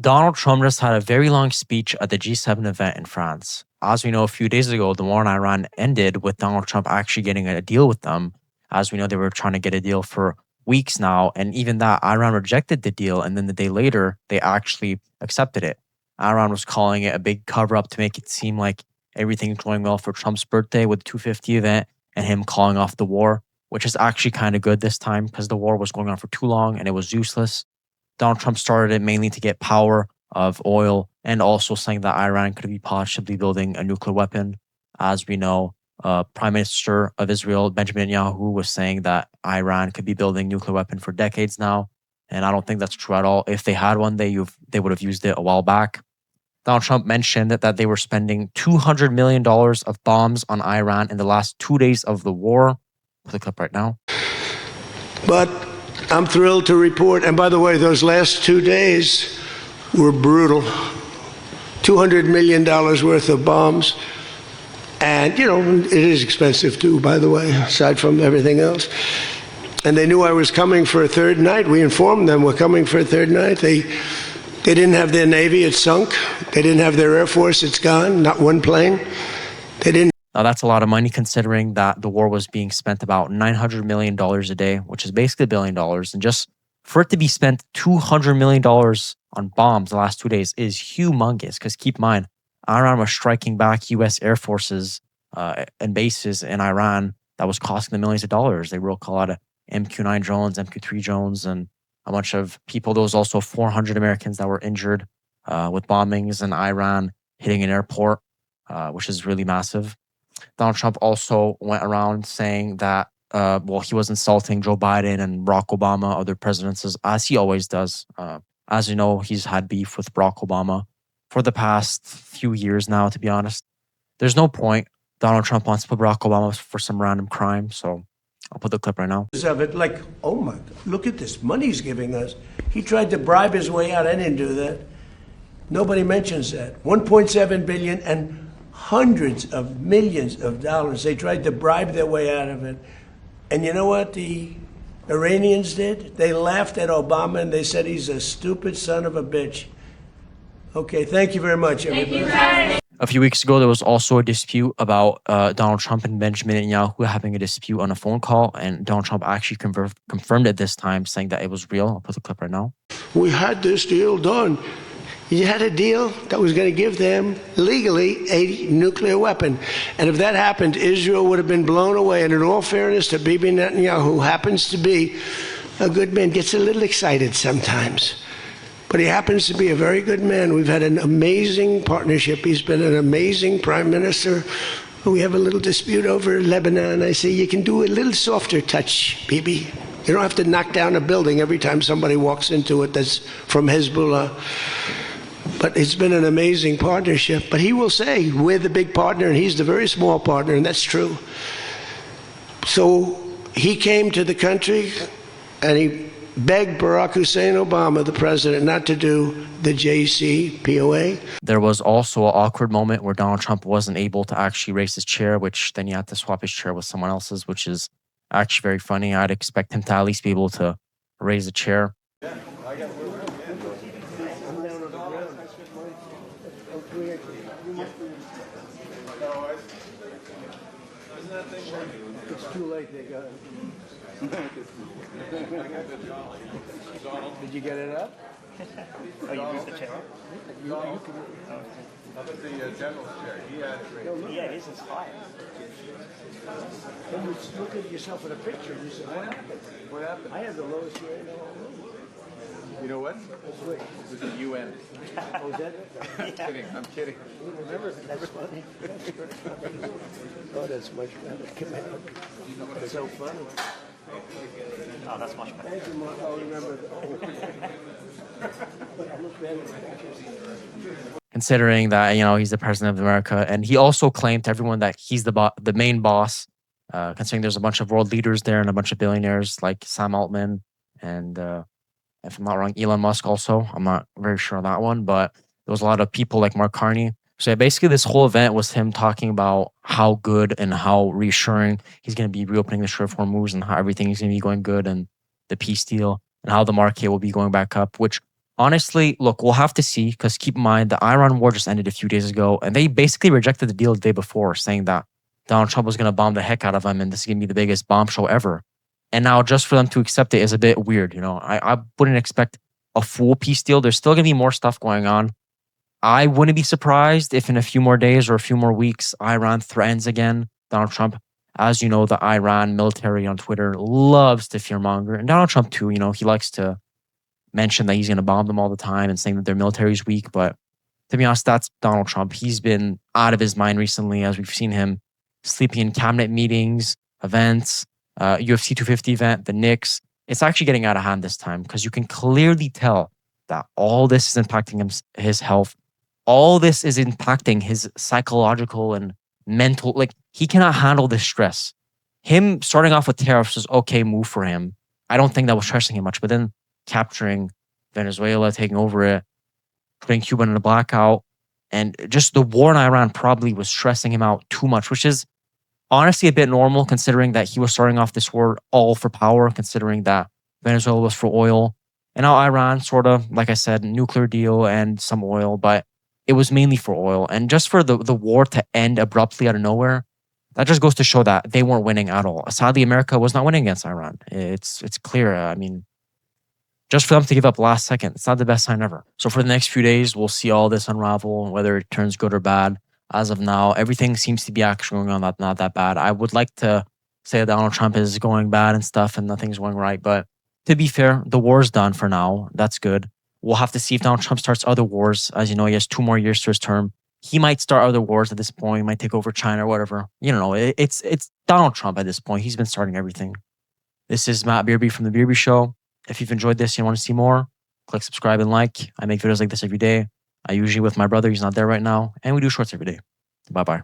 Donald Trump just had a very long speech at the G7 event in France. As we know, a few days ago, the war in Iran ended with Donald Trump actually getting a deal with them. As we know, they were trying to get a deal for weeks now. And even that, Iran rejected the deal. And then the day later, they actually accepted it. Iran was calling it a big cover up to make it seem like everything's going well for Trump's birthday with the 250 event and him calling off the war, which is actually kind of good this time because the war was going on for too long and it was useless. Donald Trump started it mainly to get power of oil and also saying that Iran could be possibly building a nuclear weapon. As we know, Prime Minister of Israel, Benjamin Netanyahu, was saying that Iran could be building a nuclear weapon for decades now. And I don't think that's true at all. If they had one, they would have used it a while back. Donald Trump mentioned that they were spending $200 million of bombs on Iran in the last 2 days of the war. Put the clip right now. But I'm thrilled to report, and by the way, those last 2 days were brutal. $200 million worth of bombs. And, it is expensive too, by the way, aside from everything else. And they knew I was coming for a third night. We informed them we're coming for a third night. They didn't have their Navy, it's sunk. They didn't have their Air Force, it's gone, not one plane. They didn't. Now, that's a lot of money considering that the war was being spent about $900 million a day, which is basically $1 billion. And just for it to be spent $200 million on bombs the last 2 days is humongous. Because keep in mind, Iran was striking back U.S. Air Forces and bases in Iran that was costing them millions of dollars. They broke a lot of MQ-9 drones, MQ-3 drones, and a bunch of people. There was also 400 Americans that were injured with bombings in Iran hitting an airport, which is really massive. Donald Trump also went around saying that, he was insulting Joe Biden and Barack Obama, other presidents, as he always does. As you know, he's had beef with Barack Obama for the past few years now, to be honest. There's no point. Donald Trump wants to put Barack Obama for some random crime, so I'll put the clip right now. Of it, like, oh my, look at this money he's giving us. He tried to bribe his way out. I didn't do that. Nobody mentions that. 1.7 billion and hundreds of millions of dollars. They tried to bribe their way out of it. And you know what the Iranians did? They laughed at Obama and they said he's a stupid son of a bitch. Okay, thank you very much, everybody. A few weeks ago, there was also a dispute about Donald Trump and Benjamin Netanyahu having a dispute on a phone call, and Donald Trump actually confirmed it this time, saying that it was real. I'll put the clip right now. We had this deal done. You had a deal that was going to give them legally a nuclear weapon. And if that happened, Israel would have been blown away. And in all fairness to Bibi Netanyahu, who happens to be a good man, gets a little excited sometimes. But he happens to be a very good man. We've had an amazing partnership. He's been an amazing prime minister. We have a little dispute over Lebanon. I say, you can do a little softer touch, Bibi. You don't have to knock down a building every time somebody walks into it that's from Hezbollah. But it's been an amazing partnership. But he will say, we're the big partner and he's the very small partner, and that's true. So he came to the country and he begged Barack Hussein Obama, the president, not to do the JCPOA. There was also an awkward moment where Donald Trump wasn't able to actually raise his chair, which then he had to swap his chair with someone else's, which is actually very funny. I'd expect him to at least be able to raise a chair. It's too late, they got it. Did you get it up? Oh, you moved the chair up? You can. How about the general's chair? He had it. Yeah, his is higher. Then you look at yourself in a picture and you say, what happened? What happened? I have the lowest chair in the whole room. You know what? Wait. This is UN. Oh, is that it? I'm kidding. I'm kidding. You remember? That's funny. Oh, that's much better. Come on. It's so funny. Oh, that's much better. Thank you, Mark. I'll remember. I look better in pictures. Considering that, he's the president of America, and he also claimed to everyone that he's the main boss, considering there's a bunch of world leaders there and a bunch of billionaires like Sam Altman and, if I'm not wrong, Elon Musk also. I'm not very sure on that one, but there was a lot of people like Mark Carney. So basically this whole event was him talking about how good and how reassuring he's going to be reopening the Strait of Hormuz and how everything is going to be going good and the peace deal and how the market will be going back up, which Honestly, look, we'll have to see because keep in mind the Iran war just ended a few days ago, and they basically rejected the deal the day before, saying that Donald Trump was going to bomb the heck out of them, and this is going to be the biggest bombshell ever. And now, just for them to accept it is a bit weird. I wouldn't expect a full peace deal. There's still going to be more stuff going on. I wouldn't be surprised if in a few more days or a few more weeks, Iran threatens again Donald Trump. As you know, the Iran military on Twitter loves to fearmonger, and Donald Trump too. He likes to mention that he's going to bomb them all the time and saying that their military is weak. But to be honest, that's Donald Trump. He's been out of his mind recently, as we've seen him sleeping in cabinet meetings, events, UFC 250 event, the Knicks. It's actually getting out of hand this time because you can clearly tell that all this is impacting his health. All this is impacting his psychological and mental. Like, he cannot handle this stress. Him starting off with tariffs was okay move for him. I don't think that was stressing him much. But then capturing Venezuela, taking over it, putting Cuba in a blackout, and just the war in Iran probably was stressing him out too much, which is honestly a bit normal considering that he was starting off this war all for power, considering that Venezuela was for oil. And now Iran, sort of, like I said, nuclear deal and some oil, but it was mainly for oil. And just for the war to end abruptly out of nowhere, that just goes to show that they weren't winning at all. Sadly, America was not winning against Iran. It's clear. I mean, just for them to give up last second, it's not the best sign ever. So for the next few days, we'll see all this unravel, whether it turns good or bad. As of now, everything seems to be actually going on not that bad. I would like to say that Donald Trump is going bad and stuff and nothing's going right. But to be fair, the war's done for now. That's good. We'll have to see if Donald Trump starts other wars. As you know, he has 2 more years to his term. He might start other wars at this point. He might take over China or whatever. It's Donald Trump at this point. He's been starting everything. This is Matt Beerby from The Beerby Show. If you've enjoyed this and you want to see more, click subscribe and like. I make videos like this every day. I usually with my brother. He's not there right now. And we do shorts every day. Bye-bye.